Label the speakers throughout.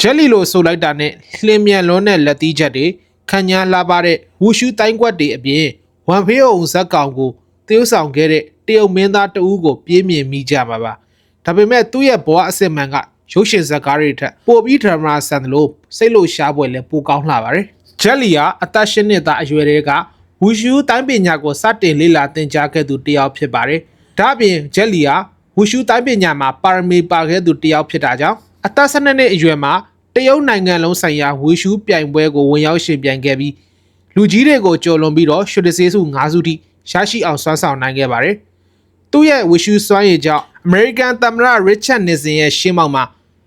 Speaker 1: ဂျက်လီလိုဆိုလိုက်တာနဲ့လင်းမြန်လွန်းတဲ့လက်သီးချက်တွေခန်းညာလှပတဲ့ဝူရှူးတိုင်းကွက်တွေအပြင်ဝမ်ဖေးအောင်ဇက်ကောင်ကိုတရုပ်ဆောင်ခဲ့တဲ့တရုတ်မင်းသားတဦးကိုပြေးမြင်မိကြမှာပါဒါပေမဲ့သူ့ရဲ့ဘဝအစစ်မှန်ကရုပ်ရှင်ဇာတ်ကားတွေထက်ပိုပြီးဒရမာဆန်တယ်လို့စိတ်လို့ရှားပွဲလဲပိုကောင်းလှပါတယ်ဂျက်လီဟာအသက်၈နှစ်သားအရွယ်တွေကဝူရှူးတိုင်းပညာကိုစတင်လေ့လာသင်ကြားခဲ့သူတစ်ယောက်ဖြစ်ပါတယ်ဒါအပြင်ဂျက်လီဟာဝူရှူးတိုင်းပညာမှာပါရမီပါခဲ့သူတစ်ယောက်ဖြစ်တာကြောင့်အသက်12နှစ်အရွယ်မှာတရုတ်နိုင်ငံလုံးဆိုင်ရာဝူရှူးပြိုင်ပွဲကိုဝင်ရောက်ရှင်ပြိုင်ခဲ့ပြီးလူကြီးတွေကိုကျော်လွန်ပြီးတော့ရွှေတဆေးစု9စုထိရရှိအောင်စွမ်းဆောင်နိုင်ခဲ့ပါတယ်။သူ့ရဲ့ဝူရှူးစွမ်းရည်ကြောင့်အမေရိကန်သမ္မတရစ်ချက်နစ်ဆင်ရဲ့ရှင်းမောက်မှာ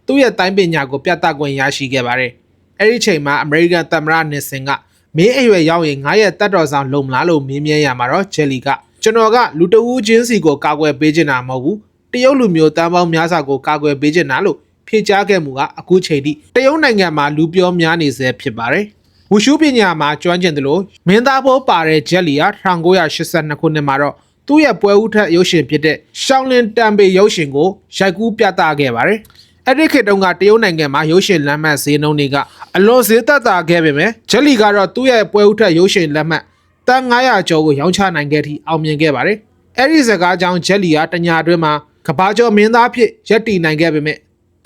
Speaker 1: သူ့ရဲ့တိုင်းပညာကိုပြသခွင့်ရရှိခဲ့ပါတယ်။အဲဒီချိန်မှာအမေရိကန်သမ္မတနစ်ဆင်ကမင်းအရွယ်ရောက်ရင်ငါရဲ့တပ်တော်ဆောင်လုံမလားလို့မေးမြန်းရမှာတော့ဂျယ်လီကကျွန်တော်ကလူတဦးချင်းစီကိုကာကွယ်ပေးချင်တာမဟုတ်ဘူး။တရုတ်လူမျိုးတန်းပေါင်းများစွာကိုကာကွယ်ပေးချင်တာလို့ဖြေကြားခဲ့မှုကအခုချိန်ထိတရုတ်နိုင်ငံမှာလူပြောများနေစေဖြစ်ပါတယ်။ဝူရှူးပညာမှာကျွမ်းကျင်တယ်လို့မင်းသားဘောပါတဲ့ဂျက်လီဟာ1982ခုနှစ်မှာတော့သူ့ရဲ့ပွဲဦးထက်ရုပ်ရှင်ဖြစ်တဲ့ရှောင်းလင်းတန်ပေရုပ်ရှင်ကိုရိုက်ကူးပြသခဲ့ပါတယ်။အဲ့ဒီခေတ်တုန်းကတရုတ်နိုင်ငံမှာရုပ်ရှင်လက်မှတ်ဈေးနှုန်းတွေကအလွန်ဈေးသက်သာခဲ့ပေမဲ့ဂျက်လီကတော့သူ့ရဲ့ပွဲဦးထက်ရုပ်ရှင်လက်မှတ်တန်900ကျော်ကိုရောင်းချနိုင်ခဲ့ပြီးအောင်မြင်ခဲ့ပါတယ်။အဲ့ဒီစကားကြောင့်ဂျက်လီဟာတညာအတွင်းမှာကဘာကျော်မင်းသားဖြစ်ရပ်တည်နိုင်ခဲ့ပေမဲ့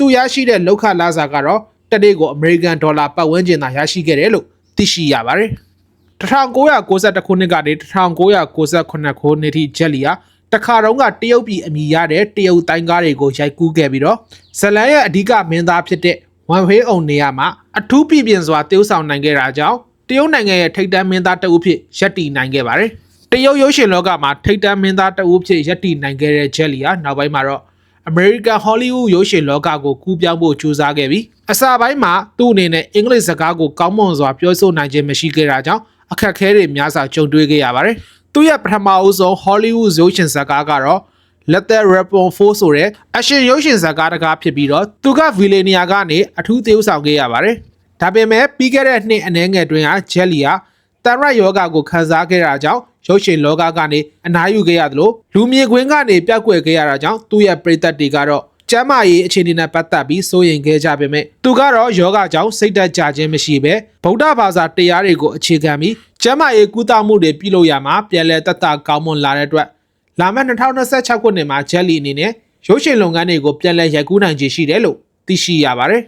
Speaker 1: သူရရှိတဲ့လောက်ခလာစာကတော့တနေ့ကိုအမေရိကန်ဒေါ်လာပတ်ဝန်းကျင်သာရရှိခဲ့တယ်လို့သိရှိရပါတယ်။1992ခုနှစ်ကနေ1998ခုနှစ်ထိဂျက်လီဟာတခါတုန်းကတရုတ်ပြည်အမိရတဲ့တရုတ်တိုင်းကားတွေကိုရိုက်ကူးခဲ့ပြီးတော့ဇလန်ရဲ့အဓိကမင်းသားဖြစ်တဲ့ဝမ်ဖေးအောင်နေရာမှာအထူးပြည်ပြင်စွာတရုတ်ဆောင်နိုင်ခဲ့တာကြောင့်တရုတ်နိုင်ငံရဲ့ထိပ်တန်းမင်းသားတဦးဖြစ်ရပ်တည်နိုင်ခဲ့ပါတယ်။တရုတ်ရုပ်ရှင်လောကမှာထိပ်တန်းမင်းသားတဦးဖြစ်ရပ်တည်နိုင်ခဲ့တဲ့ဂျက်လီဟာနောက်ပိုင်းမှာတော့အမေရိကန်ဟောလိဝုဒ်ရုပ်ရှင်လောကကိုကူးပြောင်းဖို့ကြိုးစားခဲ့ပြီးအစပိုင်းမှာသူ့အနေနဲ့အင်္ဂလိပ်စကားကိုကောင်းမွန်စွာပြောဆိုနိုင်ခြင်းမရှိခဲ့တာကြောင့်အခက်အခဲတွေများစွာကြုံတွေ့ခဲ့ရပါတယ်။သူ့ရဲ့ပထမအဦးဆုံးဟောလိဝုဒ်ရုပ်ရှင်ဇာတ်ကားကတော့ Let the Rapon 4ဆိုတဲ့အရှင်ရုပ်ရှင်ဇာတ်ကားတစ်ကားဖြစ်ပြီးတော့သူကဗီလေနီယာကနေအထူးသရုပ်ဆောင်ခဲ့ရပါတယ်။ဒါပေမဲ့ပြီးခဲ့တဲ့နှစ်အနည်းငယ်တွင်ကဂျက်လီဟာတန်ရက်ယောဂကိုခံစားခဲ့တာကြောင့်ရုပ်ရှင်လောကကနေအနားယူခဲ့ရတယ်လို့လူမြင်ကွင်းကနေပြတ်ကွယ်ခဲ့ရတာကြောင့်သူ့ရဲ့ပရိသတ်တွေကတော့ကျမ်းမာရေးအခြေအနေနဲ့ပတ်သက်ပြီးစိုးရိမ်ခဲ့ကြပေမဲ့သူကတော့ယောဂကြောင့်စိတ်သက်သာခြင်းမရှိဘဲဗုဒ္ဓဘာသာတရားတွေကိုအခြေခံပြီးကျမ်းမာရေးကုသမှုတွေပြုလုပ်ရမှာပြန်လည်သက်သာကောင်းမွန်လာတဲ့အတွက်လာမယ့်2026ခုနှစ်မှာဂျက်လီအနေနဲ့ရုပ်ရှင်လုပ်ငန်းတွေကိုပြန်လည်ရိုက်ကူးနိုင်ခြေရှိတယ်လို့သိရှိရပါတယ်